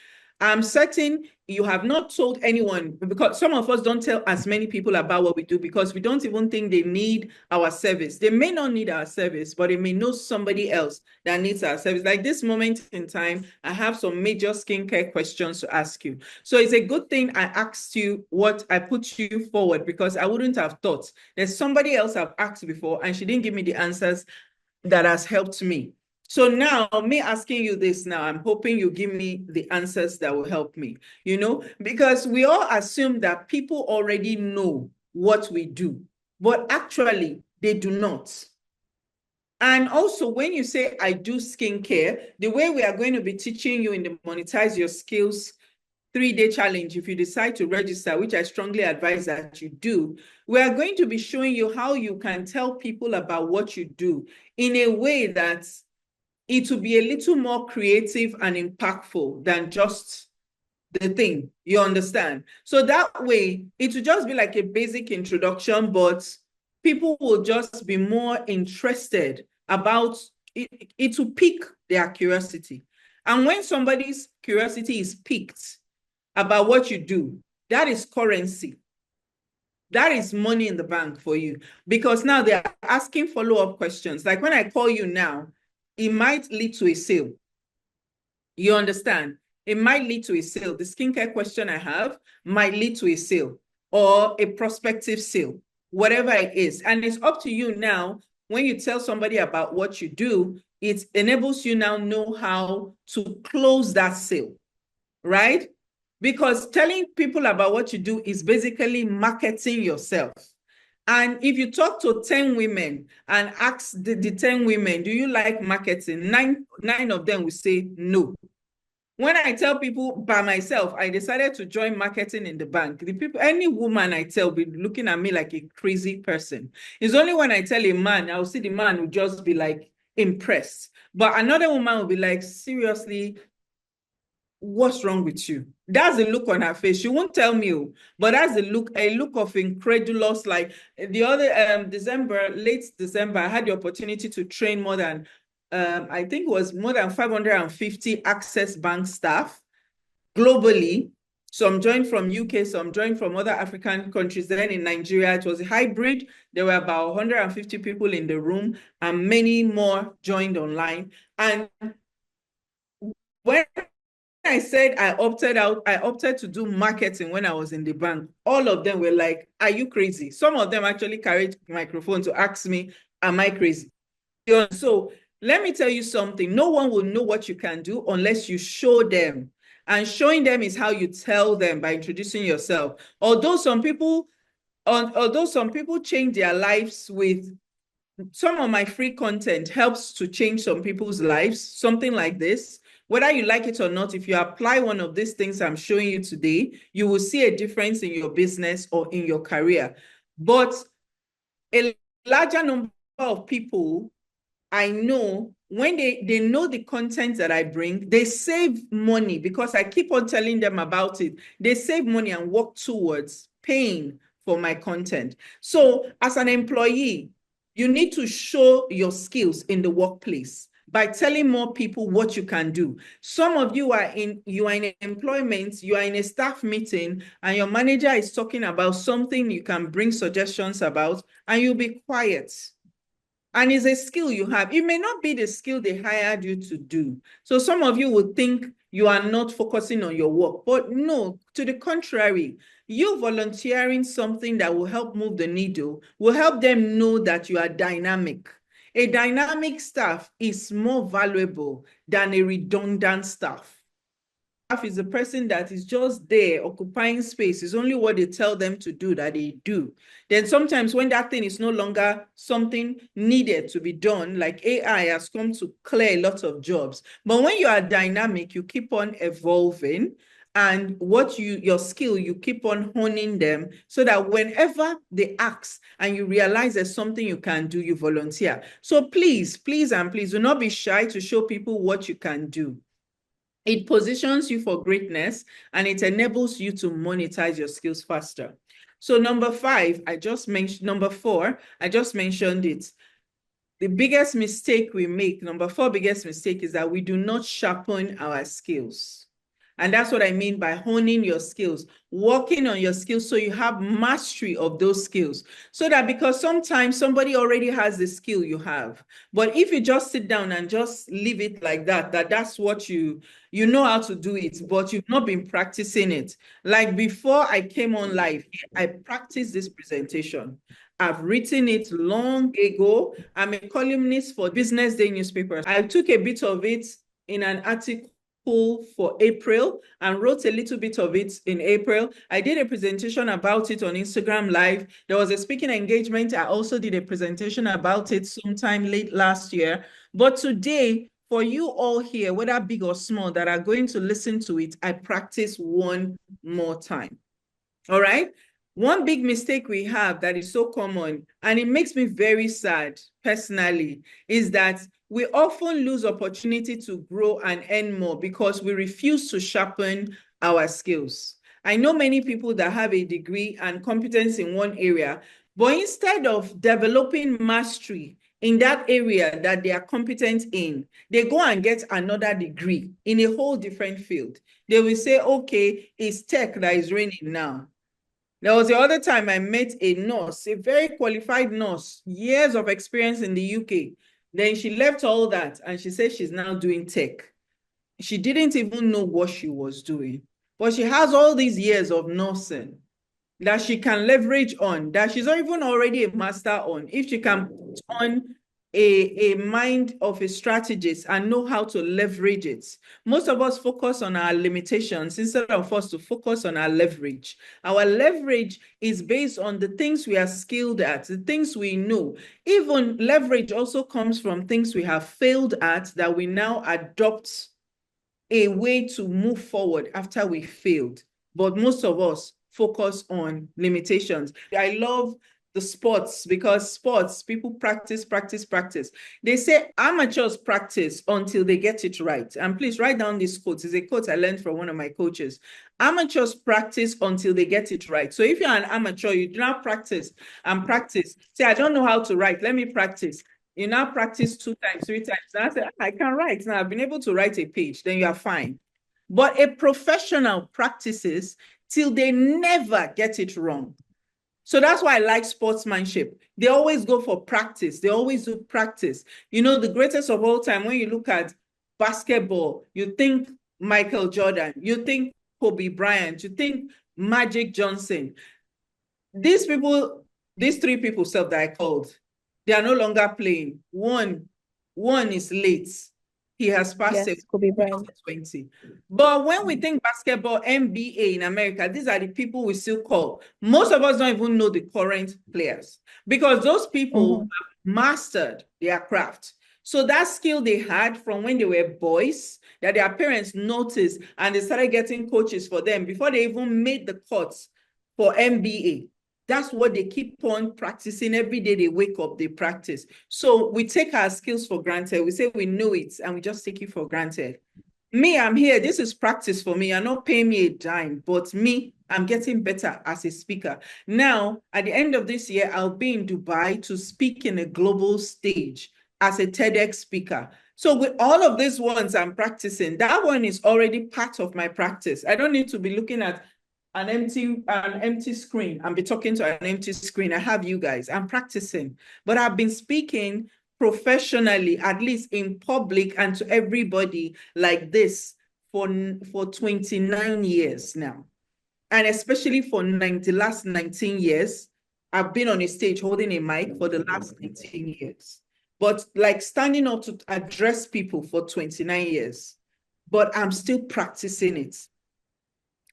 I'm certain you have not told anyone, because some of us don't tell as many people about what we do because we don't even think they need our service. They may not need our service, but they may know somebody else that needs our service. Like this moment in time, I have some major skincare questions to ask you. So it's a good thing I asked you what I put you forward, because I wouldn't have thought. There's somebody else I've asked before and she didn't give me the answers that has helped me. So now, me asking you this now, I'm hoping you give me the answers that will help me, because we all assume that people already know what we do, but actually they do not. And also, when you say, I do skincare, the way we are going to be teaching you in the Monetize Your Skills 3-day challenge, if you decide to register, which I strongly advise that you do, we are going to be showing you how you can tell people about what you do in a way that it will be a little more creative and impactful than just the thing, you understand? So that way, it will just be like a basic introduction, but people will just be more interested about it. It will pique their curiosity. And when somebody's curiosity is piqued about what you do, that is currency. That is money in the bank for you, because now they're asking follow-up questions. Like when I call you now, it might lead to a sale. You understand? It might lead to a sale. The skincare question I have might lead to a sale or a prospective sale, whatever it is. And it's up to you now. When you tell somebody about what you do, it enables you now know how to close that sale, right? Because telling people about what you do is basically marketing yourself. And if you talk to 10 women and ask the 10 women, do you like marketing? Nine of them will say no. When I tell people by myself, I decided to join marketing in the bank. The people, any woman I tell, will be looking at me like a crazy person. It's only when I tell a man, I'll see the man will just be like impressed. But another woman will be like, seriously, what's wrong with you? That's the look on her face. She won't tell me, but that's the look, a look of incredulous. Like the other late December, I had the opportunity to train more than I think it was more than 550 Access Bank staff globally. Some joined from UK, some joined from other African countries. Then in Nigeria, it was a hybrid. There were about 150 people in the room and many more joined online. And when I said I opted to do marketing when I was in the bank, all of them were like, are you crazy? Some of them actually carried microphone to ask me, am I crazy? So let me tell you something. No one will know what you can do unless you show them. And showing them is how you tell them, by introducing yourself. Although some people change their lives with some of my free content helps to change some people's lives, something like this. Whether you like it or not, if you apply one of these things I'm showing you today, you will see a difference in your business or in your career. But a larger number of people I know, when they know the content that I bring, they save money because I keep on telling them about it. They save money and work towards paying for my content. So as an employee, you need to show your skills in the workplace by telling more people what you can do. Some of you are in employment, you are in a staff meeting, and your manager is talking about something you can bring suggestions about, and you'll be quiet. And it's a skill you have. It may not be the skill they hired you to do. So some of you would think you are not focusing on your work, but no, to the contrary, you volunteering something that will help move the needle will help them know that you are dynamic. A dynamic staff is more valuable than a redundant staff. Is a person that is just there occupying space. Is only what they tell them to do that they do. Then sometimes when that thing is no longer something needed to be done, like AI has come to clear a lot of jobs. But when you are dynamic, you keep on evolving, and your skill, you keep on honing them so that whenever they ask and you realize there's something you can do, you volunteer. So please, please, and please do not be shy to show people what you can do. It positions you for greatness and it enables you to monetize your skills faster. So number 4, I just mentioned it. The biggest mistake we make, number 4 biggest mistake, is that we do not sharpen our skills. And that's what I mean by honing your skills, working on your skills so you have mastery of those skills. So that because sometimes somebody already has the skill you have. But if you just sit down and just leave it like that, that's what you know how to do it, but you've not been practicing it. Like before I came on live, I practiced this presentation. I've written it long ago. I'm a columnist for Business Day newspapers. I took a bit of it in an article for April and wrote a little bit of it in April. I did a presentation about it on Instagram Live. There was a speaking engagement. I also did a presentation about it sometime late last year. But today, for you all here, whether big or small, that are going to listen to it, I practice one more time. All right? One big mistake we have that is so common, and it makes me very sad personally, is that we often lose opportunity to grow and earn more because we refuse to sharpen our skills. I know many people that have a degree and competence in one area, but instead of developing mastery in that area that they are competent in, they go and get another degree in a whole different field. They will say, okay, it's tech that is reigning now. There was the other time I met a nurse, a very qualified nurse, years of experience in the UK. Then she left all that and she said she's now doing tech. She didn't even know what she was doing, but she has all these years of nursing that she can leverage on, that she's not even already a master on. If she can put on a mind of a strategist and know how to leverage it. Most of us focus on our limitations instead of us to focus on our leverage. Our leverage is based on the things we are skilled at, the things we know. Even leverage also comes from things we have failed at that we now adopt a way to move forward after we failed. But most of us focus on limitations. I love the sports because sports, people practice. They say amateurs practice until they get it right. And please write down this quote. It's a quote I learned from one of my coaches. Amateurs practice until they get it right. So if you're an amateur, you do not practice and practice. Say, I don't know how to write. Let me practice. You now practice 2 times, 3 times. And I say, I can write. Now I've been able to write a page. Then you are fine. But a professional practices till they never get it wrong. So that's why I like sportsmanship. They always go for practice. They always do practice. You know, the greatest of all time, when you look at basketball, you think Michael Jordan, you think Kobe Bryant, you think Magic Johnson. These people, these 3 people self that I called, they are no longer playing. One is late. He has passed Yes, Kobe Bryant. 20. But when we think basketball, NBA in America, these are the people we still call. Most of us don't even know the current players because those people have mastered their craft. So that skill they had from when they were boys, that their parents noticed and they started getting coaches for them before they even made the cuts for NBA. That's what they keep on practicing. Every day they wake up, they practice. So we take our skills for granted. We say we know it and we just take it for granted. Me, I'm here. This is practice for me. You're not paying me a dime, but me, I'm getting better as a speaker. Now, at the end of this year, I'll be in Dubai to speak in a global stage as a TEDx speaker. So with all of these ones I'm practicing, that one is already part of my practice. I don't need to be looking at an empty screen and be talking to an empty screen. I have you guys. I'm practicing, but I've been speaking professionally, at least in public and to everybody like this for 29 years now. And especially for the last 19 years, I've been on a stage holding a mic for the last 19 years. But like standing up to address people for 29 years, but I'm still practicing it.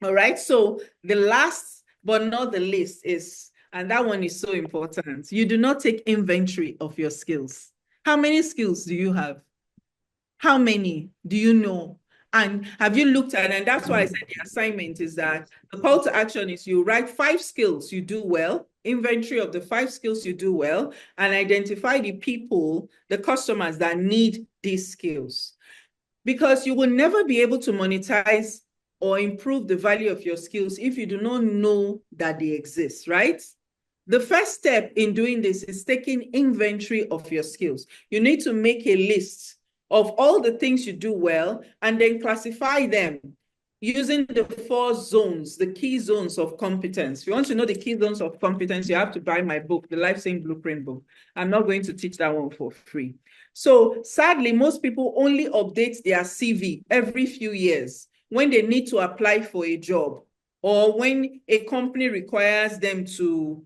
All right, so the last but not the least is, and that one is so important, you do not take inventory of your skills. How many skills do you have? How many do you know? And have you looked at, and that's why I said the assignment is that the call to action is you write 5 skills you do well, inventory of the 5 skills you do well, and identify the people, the customers that need these skills. Because you will never be able to monetize or improve the value of your skills if you do not know that they exist, right? The first step in doing this is taking inventory of your skills. You need to make a list of all the things you do well and then classify them using the 4 zones, the key zones of competence. If you want to know the key zones of competence, you have to buy my book, the Life Saving Blueprint book. I'm not going to teach that one for free. So sadly, most people only update their CV every few years when they need to apply for a job, or when a company requires them to,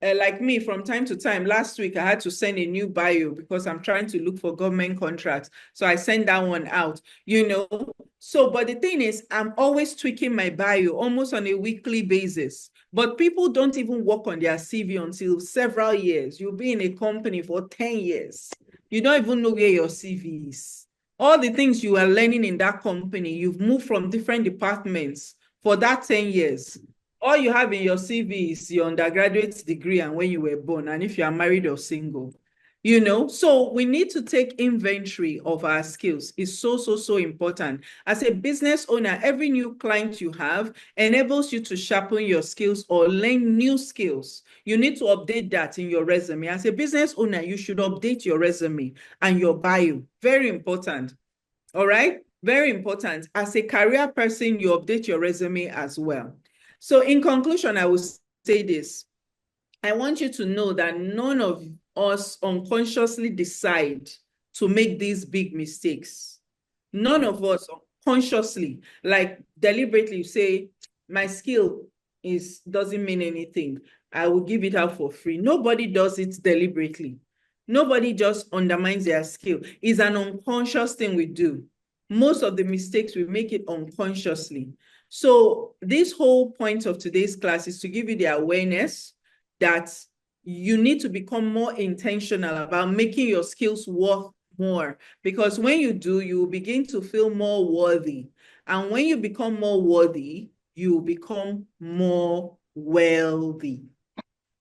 like me, from time to time. Last week, I had to send a new bio because I'm trying to look for government contracts. So I sent that one out, you know. So, but the thing is, I'm always tweaking my bio almost on a weekly basis. But people don't even work on their CV until several years. You'll be in a company for 10 years. You don't even know where your CV is. All the things you are learning in that company, you've moved from different departments for that 10 years. All you have in your CV is your undergraduate degree and when you were born, and if you are married or single, you know. So we need to take inventory of our skills. It's so important. As a business owner, every new client you have enables you to sharpen your skills or learn new skills. You need to update that in your resume. As a business owner, you should update your resume and your bio. Very important. All right? Very important. As a career person, you update your resume as well. So in conclusion, I will say this. I want you to know that none of us unconsciously decide to make these big mistakes. None of us consciously, like deliberately say, my skill doesn't mean anything. I will give it out for free. Nobody does it deliberately. Nobody just undermines their skill. It's an unconscious thing we do. Most of the mistakes, we make it unconsciously. So this whole point of today's class is to give you the awareness that you need to become more intentional about making your skills worth more. Because when you do, you will begin to feel more worthy. And when you become more worthy, you become more wealthy.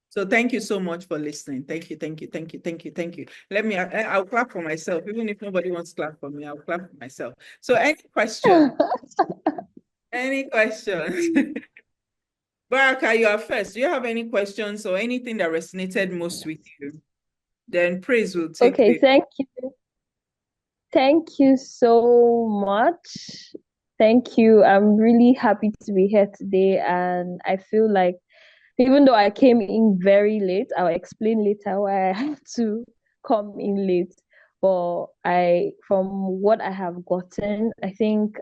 So thank you so much for listening. Thank you. I'll clap for myself. Even if nobody wants to clap for me, I'll clap for myself. So any questions? Any questions? Baraka, you are first. Do you have any questions or anything that resonated most with you? Then praise will take Okay, thank you. Thank you so much. Thank you. I'm really happy to be here today, and I feel like even though I came in very late, I'll explain later why I had to come in late. But from what I have gotten, I think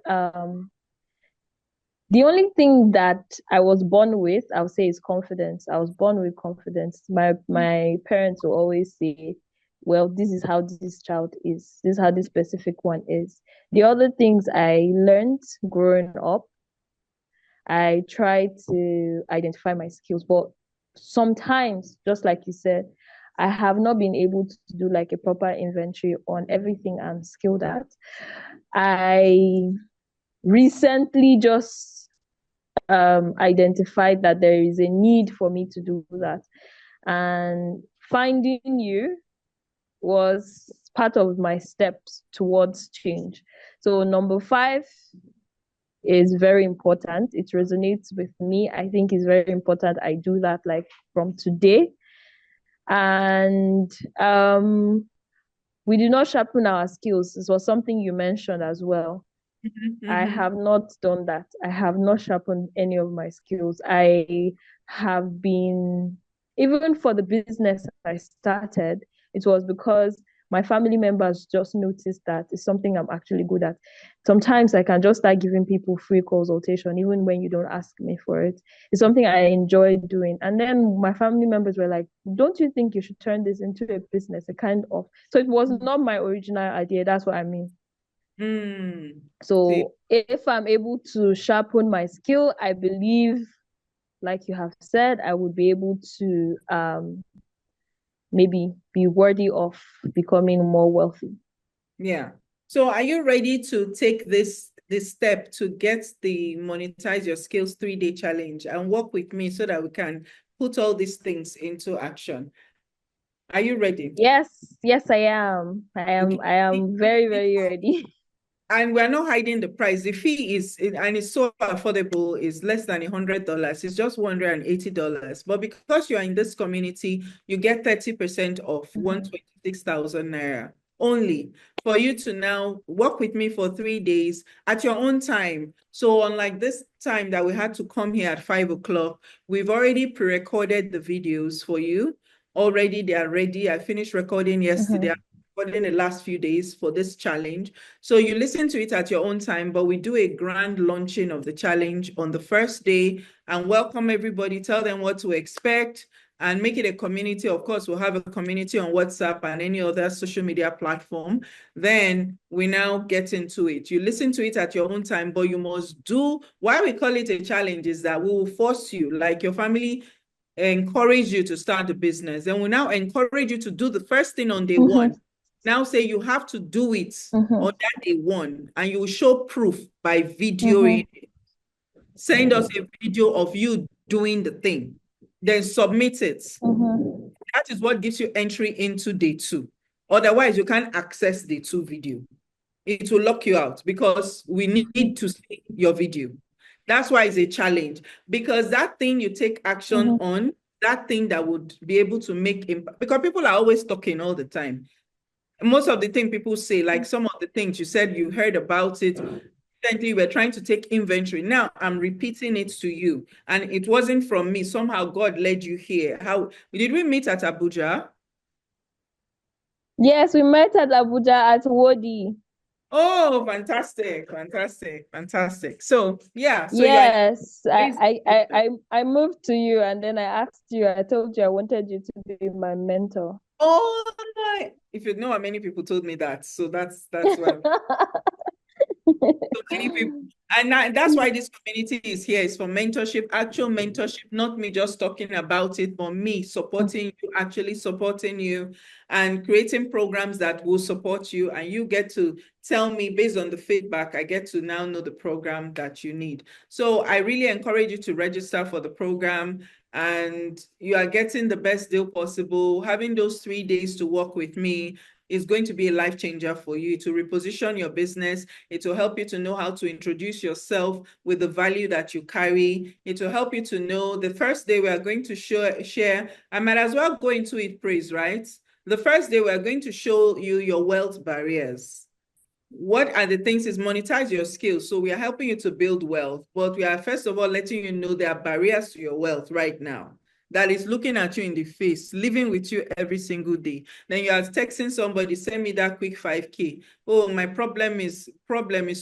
the only thing that I was born with, I would say, is confidence. I was born with confidence. My parents will always say, well, this is how this child is. This is how this specific one is. The other things I learned growing up, I try to identify my skills, but sometimes, just like you said, I have not been able to do like a proper inventory on everything I'm skilled at. I recently just identified that there is a need for me to do that, and finding you was part of my steps towards change. So number 5 is very important. It resonates with me. I think it's very important I do that like from today. And we do not sharpen our skills. This was something you mentioned as well. I have not done that. I have not sharpened any of my skills. I have been, even for the business I started, it was because my family members just noticed that it's something I'm actually good at. Sometimes I can just start giving people free consultation, even when you don't ask me for it. It's something I enjoy doing. And then my family members were like, don't you think you should turn this into a business, a kind of. So it was not my original idea. That's what I mean. So if I'm able to sharpen my skill, I believe, like you have said, I would be able to maybe be worthy of becoming more wealthy. Yeah. So are you ready to take this step to get the Monetize Your Skills 3-day challenge and work with me so that we can put all these things into action? Are you ready? Yes, I am. I am very, very ready. And we're not hiding the price. The fee and it's so affordable, is less than $100. It's just $180. But because you are in this community, you get 30% off 126,000 naira only for you to now work with me for 3 days at your own time. So unlike this time that we had to come here at 5 o'clock, we've already pre-recorded the videos for you. Already they are ready. I finished recording yesterday. I'm recording the last few days for this challenge. So you listen to it at your own time, but we do a grand launching of the challenge on the first day and welcome everybody, tell them what to expect, and make it a community. Of course, we'll have a community on WhatsApp and any other social media platform. Then we now get into it. You listen to it at your own time, but you must do, why we call it a challenge is that we will force you, like your family encourage you to start a business. And we now encourage you to do the first thing on day one. Now say you have to do it on that day one, and you will show proof by videoing it. Send us a video of you doing the thing, then submit it. That is what gives you entry into day two. Otherwise, you can't access day two video. It will lock you out because we need to see your video. That's why it's a challenge, because that thing you take action on, that thing that would be able to make impact, because people are always talking all the time. Most of the things people say, like some of the things you said, you heard about it. Recently, we're trying to take inventory. Now I'm repeating it to you, and it wasn't from me. Somehow God led you here. How did we meet at Abuja? Yes, we met at Abuja at Wodi. Oh, fantastic, fantastic, fantastic. So yeah, so yes, I moved to you and then I asked you, I told you I wanted you to be my mentor. Oh, if you know how many people told me that, so that's why. So many people, and that's why this community is here. It's for mentorship, actual mentorship, not me just talking about it, but me supporting you, actually supporting you, and creating programs that will support you. And you get to tell me based on the feedback, I get to now know the program that you need. So I really encourage you to register for the program, and you are getting the best deal possible. Having those 3 days to work with me is going to be a life changer for you, to reposition your business. It will help you to know how to introduce yourself with the value that you carry. It will help you to know the first day we are going to share, I might as well go into it, praise, right? The first day we are going to show you your wealth barriers. What are the things is monetize your skills. So we are helping you to build wealth, but we are first of all letting you know there are barriers to your wealth right now that is looking at you in the face, living with you every single day. Then you are texting somebody, send me that quick 5K. Oh, my problem is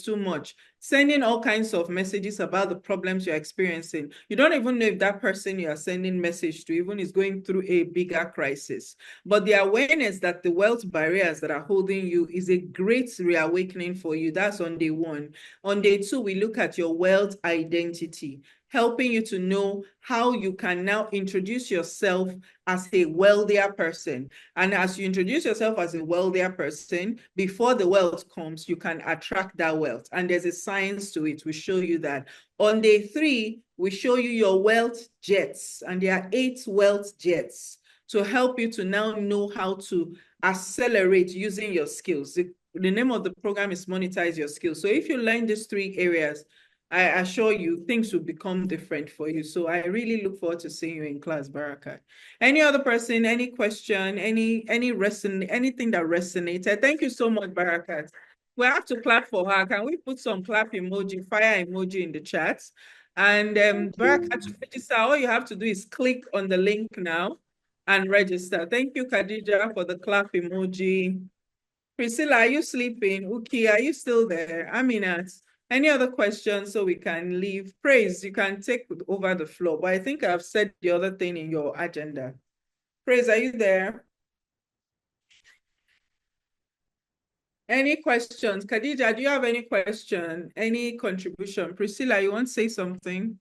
too much. Sending all kinds of messages about the problems you're experiencing. You don't even know if that person you are sending message to even is going through a bigger crisis. But the awareness that the wealth barriers that are holding you is a great reawakening for you. That's on day one. On day two, we look at your wealth identity, helping you to know how you can now introduce yourself as a wealthier person. And as you introduce yourself as a wealthier person, before the wealth comes, you can attract that wealth. And there's a science to it. We show you that. On day three, we show you your wealth jets, and there are 8 wealth jets to help you to now know how to accelerate using your skills. The name of the program is Monetize Your Skills. So if you learn these 3 areas, I assure you, things will become different for you. So I really look forward to seeing you in class, Baraka. Any other person, any question, anything that resonated? Thank you so much, Baraka. We have to clap for her. Can we put some clap emoji, fire emoji in the chat? And Baraka, to register, all you have to do is click on the link now and register. Thank you, Khadija, for the clap emoji. Priscilla, are you sleeping? Uki, are you still there? Aminat, any other questions so we can leave? Praise, you can take over the floor, but I think I've said the other thing in your agenda. Praise, are you there? Any questions? Khadija, do you have any question? Any contribution? Priscilla, you want to say something?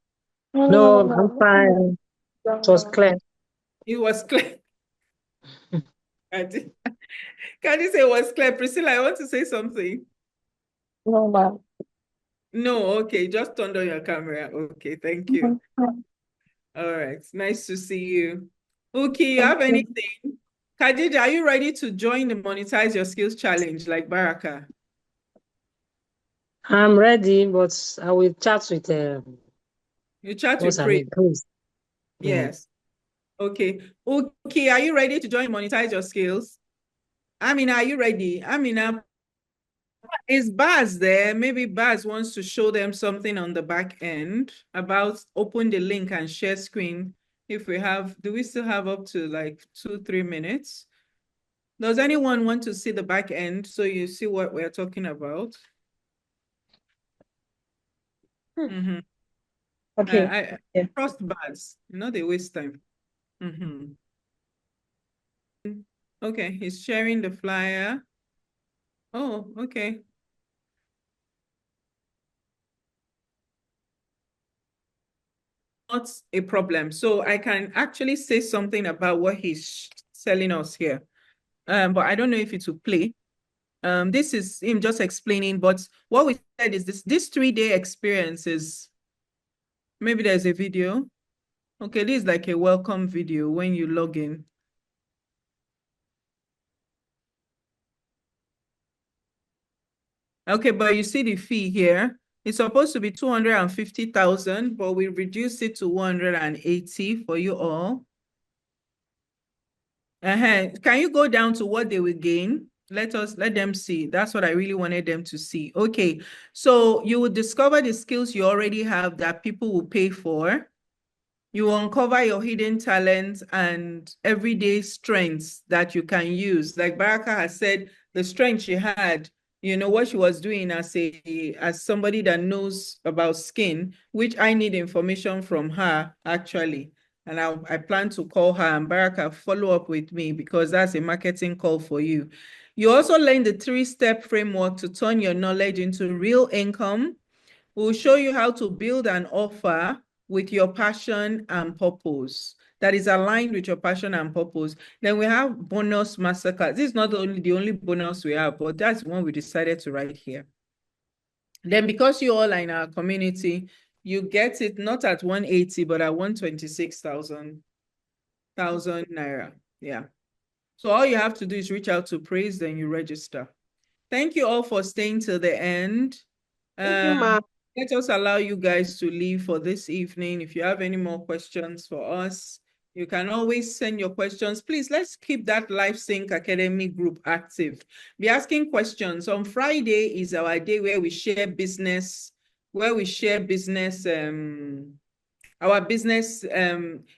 No, I'm fine. It was clear. It was clear. Can you say it was clear? Priscilla, I want to say something. No, ma'am. No, okay, just turn on your camera. Okay, thank you. All right, nice to see you. Okay, you have anything? Khadija, are you ready to join the Monetize Your Skills Challenge like Baraka? I'm ready, but I will chat with You chat with Praise. Yes. Okay. Okay, are you ready to join Monetize Your Skills? Amina, are you ready? Amina, is Baz there? Maybe Baz wants to show them something on the back end about open the link and share screen. If we have, do we still have up to like 2-3 minutes? Does anyone want to see the back end so you see what we're talking about? Mm-hmm. Okay. I trust Baz, they waste time. Mm-hmm. Okay, he's sharing the flyer. Oh, okay. Not a problem. So I can actually say something about what he's selling us here. But I don't know if it will play. This is him just explaining, but what we said is this 3-day experience is, maybe there's a video. Okay, this is like a welcome video when you log in. Okay, but you see the fee here. It's supposed to be 250,000, but we reduced it to 180 for you all. Can you go down to what they will gain? Let them see. That's what I really wanted them to see. Okay, so you will discover the skills you already have that people will pay for. You will uncover your hidden talents and everyday strengths that you can use. Like Baraka has said, the strength she had, what she was doing as somebody that knows about skin, which I need information from her actually. And I plan to call her, and Baraka, follow up with me because that's a marketing call for you. You also learn the 3-step framework to turn your knowledge into real income. We'll show you how to build an offer with your passion and purpose that is aligned with your passion and purpose. Then we have bonus masterclass. This is not only the only bonus we have, but that's one we decided to write here. Then because you all are in our community, you get it not at 180, but at 126,000 naira. Yeah. So all you have to do is reach out to Praise, then you register. Thank you all for staying till the end. Thank you, ma'am. Let us allow you guys to leave for this evening. If you have any more questions for us, you can always send your questions. Please, let's keep that LifeSync Academy group active. Be asking questions. On Friday is our day where we share business, our business,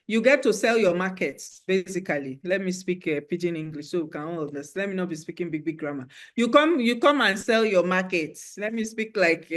you get to sell your markets, basically. Let me speak pidgin English so we can all understand. Let me not be speaking big grammar. You come and sell your markets. Let me speak like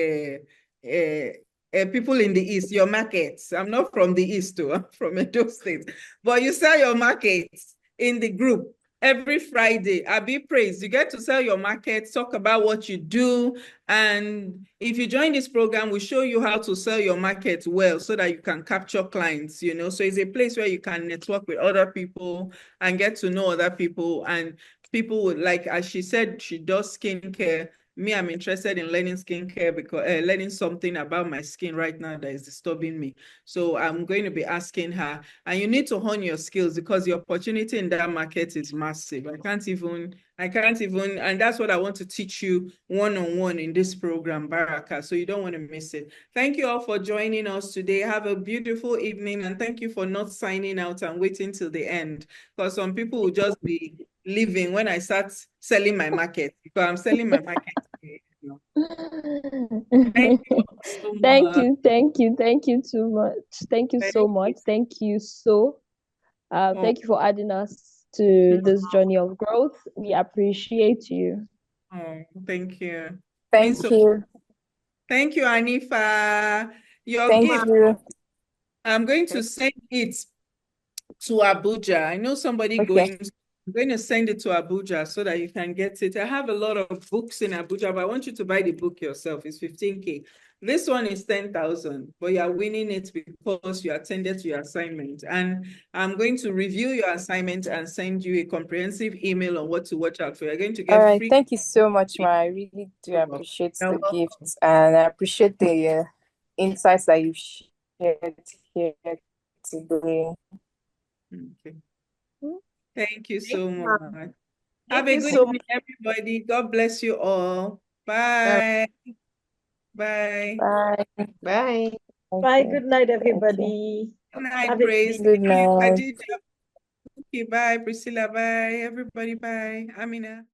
people in the East, your markets. I'm not from the East too, I'm from Edo State. But you sell your markets in the group. Every Friday, I be praised. You get to sell your market, talk about what you do. And if you join this program, we show you how to sell your market well so that you can capture clients, So it's a place where you can network with other people and get to know other people. And people would, like, as she said, she does skincare. Me, I'm interested in learning skincare because learning something about my skin right now that is disturbing me. So I'm going to be asking her, and you need to hone your skills because the opportunity in that market is massive. I can't even, and that's what I want to teach you one-on-one in this program, Baraka. So you don't want to miss it. Thank you all for joining us today. Have a beautiful evening, and thank you for not signing out and waiting till the end, because some people will just be leaving when I start selling my market, because I'm selling my market. Thank you so Thank much. you, thank you too much. Thank you so much. Thank you thank you for adding us to this journey of growth. We appreciate you. Oh, thank you. Thank you. Thank you, Anifa. Your Thank gift, you. I'm going to send it to Abuja. I know somebody Okay. I'm going to send it to Abuja so that you can get it. I have a lot of books in Abuja, but I want you to buy the book yourself. It's 15K. This one is 10,000, but you are winning it because you attended to your assignment. And I'm going to review your assignment and send you a comprehensive email on what to watch out for. You're going to All get right. free. Thank you so much, Ma. I really do appreciate the gifts, and I appreciate the insights that you shared here today. Okay. Thank you so much. Have Thank a you good so evening, everybody. God bless you all. much. Bye. Bye. Bye. Bye. Bye. Okay. Good night, Thank you. everybody. Good night, Have a Praise. Good Thank you, night. Khadija. Okay, bye. Priscilla, bye. Everybody, bye. Amina.